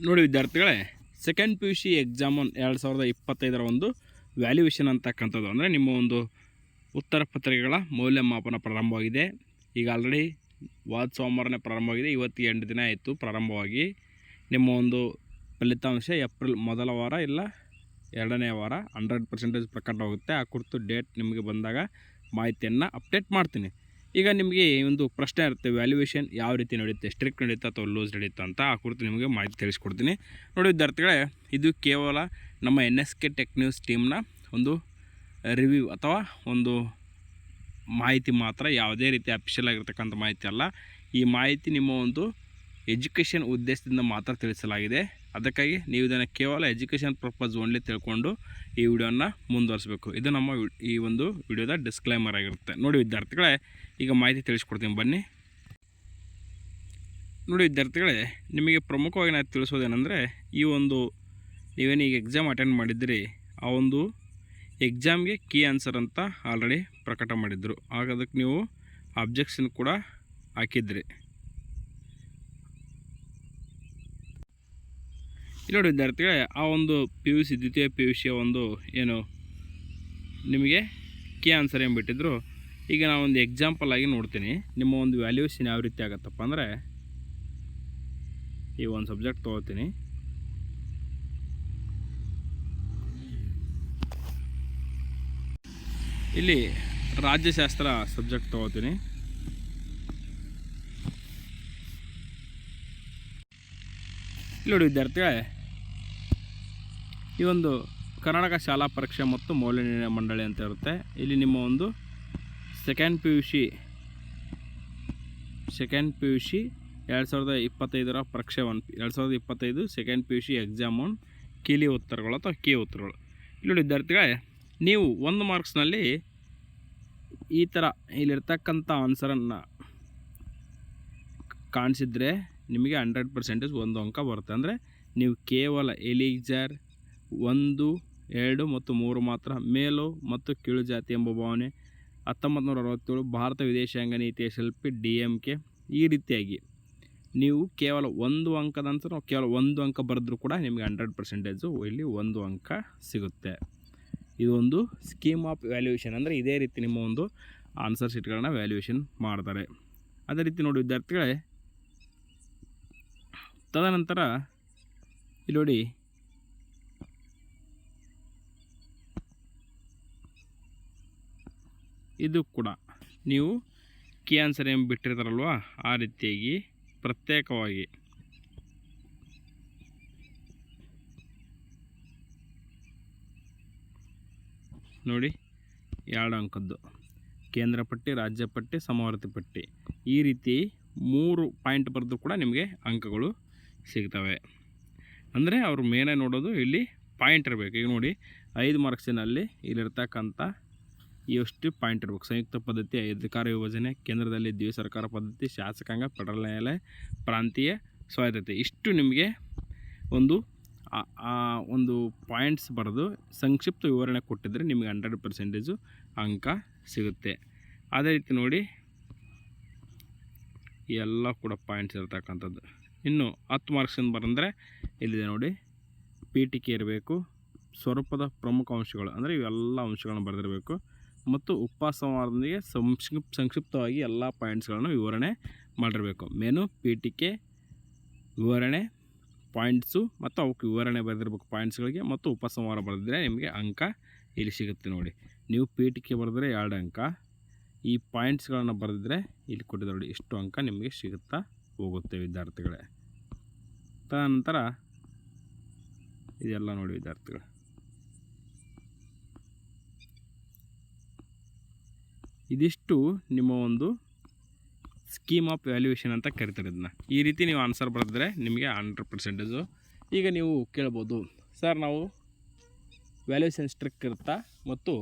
ನೋಡಿ ವಿದ್ಯಾರ್ಥಿಗಳೇ, second P U C exam 2025 ಒಂದು ವ್ಯಾಲ್ಯೂಯೇಷನ್ ಅಂತಕ್ಕಂಥದ್ದು ಅಂದರೆ ನಿಮ್ಮ ಒಂದು ಉತ್ತರ ಪತ್ರಿಕೆಗಳ ಮೌಲ್ಯಮಾಪನ ಪ್ರಾರಂಭವಾಗಿದೆ. ಈಗ ಆಲ್ರೆಡಿ ಸೋಮವಾರನೇ ಪ್ರಾರಂಭವಾಗಿದೆ. ಇವತ್ತಿಗೆ 8 ದಿನ ಆಯಿತು ಪ್ರಾರಂಭವಾಗಿ. ನಿಮ್ಮ ಒಂದು ಫಲಿತಾಂಶ ಏಪ್ರಿಲ್ ಮೊದಲ ವಾರ ಇಲ್ಲ ಎರಡನೇ ವಾರ 100% ಪ್ರಕಟವಾಗುತ್ತೆ. ಆ ಕುರಿತು ಡೇಟ್ ನಿಮಗೆ ಬಂದಾಗ ಮಾಹಿತಿಯನ್ನು ಅಪ್ಡೇಟ್ ಮಾಡ್ತೀನಿ. ಈಗ ನಿಮಗೆ ಒಂದು ಪ್ರಶ್ನೆ ಇರುತ್ತೆ, ವ್ಯಾಲ್ಯೂಯೇಷನ್ ಯಾವ ರೀತಿ ನಡೆಯುತ್ತೆ, ಸ್ಟ್ರಿಕ್ಟ್ ನಡೆಯುತ್ತೆ ಅಥವಾ ಲೂಸ್ ನಡೆಯುತ್ತೆ ಅಂತ. ಆ ಕುರಿತು ನಿಮಗೆ ಮಾಹಿತಿ ತಿಳಿಸ್ಕೊಡ್ತೀನಿ. ನೋಡಿ ವಿದ್ಯಾರ್ಥಿಗಳೇ, ಇದು ಕೇವಲ ನಮ್ಮ NSK ಟೆಕ್ ನ್ಯೂಸ್ ಟೀಮ್ನ ಒಂದು ರಿವ್ಯೂ ಅಥವಾ ಒಂದು ಮಾಹಿತಿ ಮಾತ್ರ, ಯಾವುದೇ ರೀತಿ ಅಫಿಷಿಯಲ್ ಆಗಿರ್ತಕ್ಕಂಥ ಮಾಹಿತಿ ಅಲ್ಲ. ಈ ಮಾಹಿತಿ ನಿಮ್ಮ ಒಂದು ಎಜುಕೇಷನ್ ಉದ್ದೇಶದಿಂದ ಮಾತ್ರ ತಿಳಿಸಲಾಗಿದೆ. ಅದಕ್ಕಾಗಿ ನೀವು ಇದನ್ನು ಕೇವಲ ಎಜುಕೇಷನ್ ಪರ್ಪಸ್ ಓನ್ಲಿ ತಿಳ್ಕೊಂಡು ಈ ವಿಡಿಯೋನ ಮುಂದುವರಿಸಬೇಕು. ಇದು ನಮ್ಮ ಈ ಒಂದು ವಿಡಿಯೋದ ಡಿಸ್ಕ್ಲೈಮರ್ ಆಗಿರುತ್ತೆ. ನೋಡಿ ವಿದ್ಯಾರ್ಥಿಗಳೇ, ಈಗ ಮಾಹಿತಿ ತಿಳಿಸ್ಕೊಡ್ತೀನಿ ಬನ್ನಿ. ನೋಡಿ ವಿದ್ಯಾರ್ಥಿಗಳೇ, ನಿಮಗೆ ಪ್ರಮುಖವಾಗಿ ನಾನು ತಿಳಿಸೋದೇನೆಂದರೆ, ಈ ಒಂದು ನೀವೇನೀಗ ಎಕ್ಸಾಮ್ ಅಟೆಂಡ್ ಮಾಡಿದ್ದೀರಿ, ಆ ಒಂದು ಎಕ್ಸಾಮ್ಗೆ ಕೀ ಆನ್ಸರ್ ಅಂತ ಆಲ್ರೆಡಿ ಪ್ರಕಟ ಮಾಡಿದ್ರು. ಆಗ ಅದಕ್ಕೆ ನೀವು ಅಬ್ಜೆಕ್ಷನ್ ಕೂಡ ಹಾಕಿದ್ರಿ. ಇಲ್ಲಿ ನೋಡಿ ವಿದ್ಯಾರ್ಥಿಗಳೇ, ಆ ಒಂದು PUC ದ್ವಿತೀಯ PUC ಒಂದು ಏನು ನಿಮಗೆ ಕೀ ಆನ್ಸರ್ ಏನು ಬಿಟ್ಟಿದ್ರು. ಈಗ ನಾವು ಒಂದು ಎಕ್ಸಾಂಪಲ್ ಆಗಿ ನೋಡ್ತೀನಿ. ನಿಮ್ಮ ಒಂದು ವ್ಯಾಲ್ಯೂಯೇಷನ್ ಯಾವ ರೀತಿ ಆಗುತ್ತಪ್ಪ ಅಂದರೆ, ಈ ಒಂದು ಸಬ್ಜೆಕ್ಟ್ ತೊಗೋತೀನಿ. ಇಲ್ಲಿ ರಾಜ್ಯಶಾಸ್ತ್ರ ಸಬ್ಜೆಕ್ಟ್ ತೊಗೋತೀನಿ. ಇಲ್ಲಿ ನೋಡಿ ವಿದ್ಯಾರ್ಥಿಗಳೇ, ಈ ಒಂದು ಕರ್ನಾಟಕ ಶಾಲಾ ಪರೀಕ್ಷೆ ಮತ್ತು ಮೌಲ್ಯ ನಿರ್ಣಯ ಮಂಡಳಿ ಅಂತ ಇರುತ್ತೆ. ಇಲ್ಲಿ ನಿಮ್ಮ ಒಂದು ಸೆಕೆಂಡ್ ಪಿ ಯು ಸಿ 2025 ಪರೀಕ್ಷೆ 2025 ಸೆಕೆಂಡ್ PUC ಎಕ್ಸಾಮ್ 1 ಕೀಲಿ ಉತ್ತರಗಳು ಅಥವಾ ಕೀ ಉತ್ತರಗಳು. ಇಲ್ಲಿ ನೋಡಿ ವಿದ್ಯಾರ್ಥಿಗಳೇ, ನೀವು 1 ಮಾರ್ಕ್ಸ್ನಲ್ಲಿ ಈ ಥರ ಇಲ್ಲಿರ್ತಕ್ಕಂಥ ಆನ್ಸರನ್ನು ಕಾಣಿಸಿದರೆ ನಿಮಗೆ 100% 1 ಅಂಕ ಬರುತ್ತೆ. ಅಂದರೆ ನೀವು ಕೇವಲ ಎಲಿಜರ್ 1, 2 ಮತ್ತು 3 ಮಾತ್ರ, ಮೇಲು ಮತ್ತು ಕೀಳು ಜಾತಿ ಎಂಬ ಭಾವನೆ, 1967 ಭಾರತ ವಿದೇಶಾಂಗ ನೀತಿಯ ಶಿಲ್ಪಿ DMK, ಈ ರೀತಿಯಾಗಿ ನೀವು ಕೇವಲ 1 ಅಂಕದ ಆನ್ಸರ್ ಕೇವಲ 1 ಅಂಕ ಬರೆದ್ರೂ ಕೂಡ ನಿಮಗೆ 100% ಇಲ್ಲಿ 1 ಅಂಕ ಸಿಗುತ್ತೆ. ಇದು ಒಂದು ಸ್ಕೀಮ್ ಆಫ್ ವ್ಯಾಲ್ಯೂಯೇಷನ್. ಅಂದರೆ ಇದೇ ರೀತಿ ನಿಮ್ಮ ಒಂದು ಆನ್ಸರ್ ಶೀಟ್ಗಳನ್ನ ವ್ಯಾಲ್ಯೂಯೇಷನ್ ಮಾಡ್ತಾರೆ. ಅದೇ ರೀತಿ ನೋಡಿ ವಿದ್ಯಾರ್ಥಿಗಳೇ, ತದನಂತರ ಇಲ್ಲಿ ನೋಡಿ, ಇದು ಕೂಡ ನೀವು ಕೀ ಆನ್ಸರ್ ಏನು ಬಿಟ್ಟಿರ್ತಾರಲ್ವ, ಆ ರೀತಿಯಾಗಿ ಪ್ರತ್ಯೇಕವಾಗಿ ನೋಡಿ 2 ಅಂಕದ್ದು ಕೇಂದ್ರ ಪಟ್ಟಿ, ರಾಜ್ಯ ಪಟ್ಟಿ, ಸಮವರ್ತಿ ಪಟ್ಟಿ, ಈ ರೀತಿ 3 ಪಾಯಿಂಟ್ ಬರೆದು ಕೂಡ ನಿಮಗೆ ಅಂಕಗಳು ಸಿಗ್ತವೆ. ಅಂದರೆ ಅವರು ಮೇನೇ ನೋಡೋದು ಇಲ್ಲಿ ಪಾಯಿಂಟ್ ಇರಬೇಕು. ಈಗ ನೋಡಿ 5 ಮಾರ್ಕ್ಸಿನಲ್ಲಿ ಇಲ್ಲಿರ್ತಕ್ಕಂಥ ಎಷ್ಟು ಪಾಯಿಂಟ್ ಇರಬೇಕು. ಸಂಯುಕ್ತ ಪದ್ಧತಿ, ಅಧಿಕಾರ ವಿಭಜನೆ, ಕೇಂದ್ರದಲ್ಲಿ ದ್ವಿ ಸರ್ಕಾರ ಪದ್ಧತಿ, ಶಾಸಕಾಂಗ, ಫೆಡರಲ್ ನ್ಯಾಯಾಲಯ, ಪ್ರಾಂತೀಯ ಸ್ವಾಯತ್ತತೆ, ಇಷ್ಟು ನಿಮಗೆ ಒಂದು ಪಾಯಿಂಟ್ಸ್ ಬರೆದು ಸಂಕ್ಷಿಪ್ತ ವಿವರಣೆ ಕೊಟ್ಟಿದ್ದರೆ ನಿಮಗೆ 100% ಅಂಕ ಸಿಗುತ್ತೆ. ಅದೇ ರೀತಿ ನೋಡಿ, ಎಲ್ಲ ಕೂಡ ಪಾಯಿಂಟ್ಸ್ ಇರತಕ್ಕಂಥದ್ದು. ಇನ್ನು 10 ಮಾರ್ಕ್ಸಿಂದ ಬರೆದರೆ ಇಲ್ಲಿದೆ ನೋಡಿ, ಪೀಠಿಕೆ ಇರಬೇಕು, ಸ್ವರೂಪದ ಪ್ರಮುಖ ಅಂಶಗಳು ಅಂದರೆ ಇವೆಲ್ಲ ಅಂಶಗಳನ್ನು ಬರೆದಿರಬೇಕು, ಮತ್ತು ಉಪಸಂಹಾರದೊಂದಿಗೆ ಸಂಕ್ಷಿಪ್ತವಾಗಿ ಎಲ್ಲ ಪಾಯಿಂಟ್ಸ್ಗಳನ್ನು ವಿವರಣೆ ಮಾಡಿರಬೇಕು. ಮೆನು, ಪೀಠಿಕೆ, ವಿವರಣೆ, ಪಾಯಿಂಟ್ಸು ಮತ್ತು ಅವಕ್ಕೆ ವಿವರಣೆ ಬರೆದಿರಬೇಕು ಪಾಯಿಂಟ್ಸ್ಗಳಿಗೆ, ಮತ್ತು ಉಪಸಂಹಾರ ಬರೆದಿದ್ರೆ ನಿಮಗೆ ಅಂಕ ಇಲ್ಲಿ ಸಿಗುತ್ತೆ. ನೋಡಿ, ನೀವು ಪೀಠಿಕೆ ಬರೆದ್ರೆ 2 ಅಂಕ, ಈ ಪಾಯಿಂಟ್ಸ್ಗಳನ್ನು ಬರೆದಿದ್ರೆ ಇಲ್ಲಿ ಕೊಟ್ಟಿದ್ದಾರೆ ನೋಡಿ, ಇಷ್ಟು ಅಂಕ ನಿಮಗೆ ಸಿಗುತ್ತಾ ಹೋಗುತ್ತೆ ವಿದ್ಯಾರ್ಥಿಗಳೇ. ತದನಂತರ ಇದೆಲ್ಲ ನೋಡಿ ವಿದ್ಯಾರ್ಥಿಗಳು, ಇದಿಷ್ಟು ನಿಮ್ಮ ಒಂದು ಸ್ಕೀಮ್ ಆಫ್ ವ್ಯಾಲ್ಯೂಯೇಷನ್ ಅಂತ ಕರಿತಾರೆ ಇದನ್ನ. ಈ ರೀತಿ ನೀವು ಆನ್ಸರ್ ಬರೆದ್ರೆ ನಿಮಗೆ 100%. ಈಗ ನೀವು ಕೇಳ್ಬೋದು, ಸರ್ ನಾವು ವ್ಯಾಲ್ಯೂಯೇಷನ್ ಸ್ಟ್ರಿಕ್ ಇರುತ್ತಾ ಮತ್ತು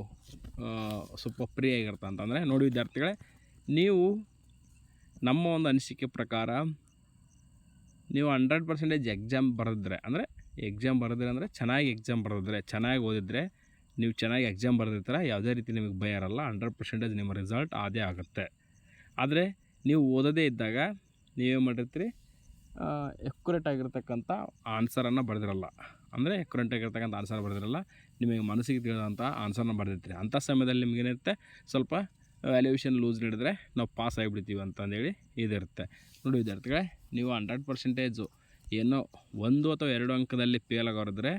ಸ್ವಲ್ಪ ಫ್ರೀ ಆಗಿರುತ್ತಾ ಅಂತಂದರೆ, ನೋಡಿ ವಿದ್ಯಾರ್ಥಿಗಳೇ, ನೀವು ನಮ್ಮ ಒಂದು ಅನಿಸಿಕೆ ಪ್ರಕಾರ ನೀವು 100% ಎಕ್ಸಾಮ್ ಬರೆದಿದ್ರೆ, ಅಂದರೆ ಚೆನ್ನಾಗಿ ಎಕ್ಸಾಮ್ ಬರೆದಿದ್ರೆ, ಚೆನ್ನಾಗಿ ಓದಿದ್ರೆ, ನೀವು ಚೆನ್ನಾಗಿ ಎಕ್ಸಾಮ್ ಬರೆದಿರ್ತೀರ, ಯಾವುದೇ ರೀತಿ ನಿಮಗೆ ಭಯ ಇರಲ್ಲ. 100% ನಿಮ್ಮ ರಿಸಲ್ಟ್ ಅದೇ ಆಗುತ್ತೆ. ಆದರೆ ನೀವು ಓದೋದೇ ಇದ್ದಾಗ ನೀವೇನು ಮಾಡಿರ್ತೀರಿ, ಎಕ್ಯುರೇಟ್ ಆಗಿರ್ತಕ್ಕಂಥ ಆನ್ಸರನ್ನು ಬರೆದಿರಲ್ಲ. ಅಂದರೆ ಎಕ್ಯುರೇಟ್ ಆಗಿರ್ತಕ್ಕಂಥ ಆನ್ಸರ್ ಬರೆದಿರಲ್ಲ, ನಿಮಗೆ ಮನಸ್ಸಿಗೆ ತಿಳಿದಂಥ ಆನ್ಸರ್ನ ಬರೆದಿರ್ತೀರಿ. ಅಂಥ ಸಮಯದಲ್ಲಿ ನಿಮಗೇನಿರುತ್ತೆ, ಸ್ವಲ್ಪ ವ್ಯಾಲ್ಯೂಯೇಷನ್ ಲೂಸ್ ನೀಡಿದ್ರೆ ನಾವು ಪಾಸ್ ಆಗಿಬಿಡ್ತೀವಿ ಅಂತಂದೇಳಿ ಇದಿರುತ್ತೆ. ನೋಡಿ ವಿದ್ಯಾರ್ಥಿಗಳೇ, ನೀವು 100% ಏನೋ 1 ಅಥವಾ 2 ಅಂಕದಲ್ಲಿ ಫೇಲ್ ಆಗೋರಿದ್ರೆ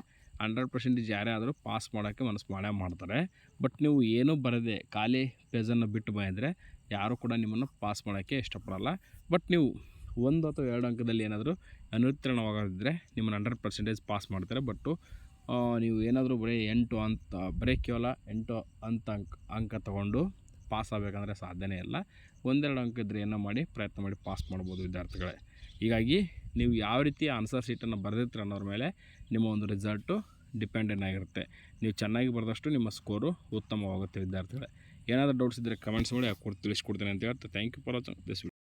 100% ಯಾರೇ ಆದರೂ ಪಾಸ್ ಮಾಡೋಕ್ಕೆ ಮನಸ್ಸು ಮಾಡ್ತಾರೆ. ಬಟ್ ನೀವು ಏನೂ ಬರದೆ ಖಾಲಿ ಪೇಜನ್ನು ಬಿಟ್ಟು ಬಂದರೆ ಯಾರೂ ಕೂಡ ನಿಮ್ಮನ್ನು ಪಾಸ್ ಮಾಡೋಕ್ಕೆ ಇಷ್ಟಪಡಲ್ಲ. ಬಟ್ ನೀವು 1 ಅಥವಾ 2 ಅಂಕದಲ್ಲಿ ಏನಾದರೂ ಅನುತ್ತೀರ್ಣವಾಗದಿದ್ದರೆ ನಿಮ್ಮನ್ನು 100% ಪಾಸ್ ಮಾಡ್ತಾರೆ. ಬಟ್ಟು ನೀವು ಏನಾದರೂ ಬರೀ ಕೇವಲ 8 ಅಂಕ ತೊಗೊಂಡು ಪಾಸ್ ಆಗಬೇಕಂದ್ರೆ ಸಾಧ್ಯನೇ ಇಲ್ಲ. 1-2 ಅಂಕ ಇದ್ದರೆ ಏನೋ ಮಾಡಿ ಪ್ರಯತ್ನ ಮಾಡಿ ಪಾಸ್ ಮಾಡ್ಬೋದು ವಿದ್ಯಾರ್ಥಿಗಳೇ. ಹೀಗಾಗಿ ನೀವು ಯಾವ ರೀತಿ ಆನ್ಸರ್ ಶೀಟನ್ನು ಬರೆದಿರ್ತೀರ ಅನ್ನೋದ್ರ ಮೇಲೆ ನಿಮ್ಮ ಒಂದು ರಿಸಲ್ಟು ಡಿಪೆಂಡೆಂಟ್ ಆಗಿರುತ್ತೆ. ನೀವು ಚೆನ್ನಾಗಿ ಬರೆದಷ್ಟು ನಿಮ್ಮ ಸ್ಕೋರು ಉತ್ತಮವಾಗುತ್ತೆ ವಿದ್ಯಾರ್ಥಿಗಳೇ. ಏನಾದರೂ ಡೌಟ್ಸ್ ಇದ್ದರೆ ಕಮೆಂಟ್ಸ್ ಮಾಡಿ ತಿಳಿಸ್ಕೊಡ್ತೀನಿ ಅಂತ ಹೇಳ್ತಾ thank you for watching this video.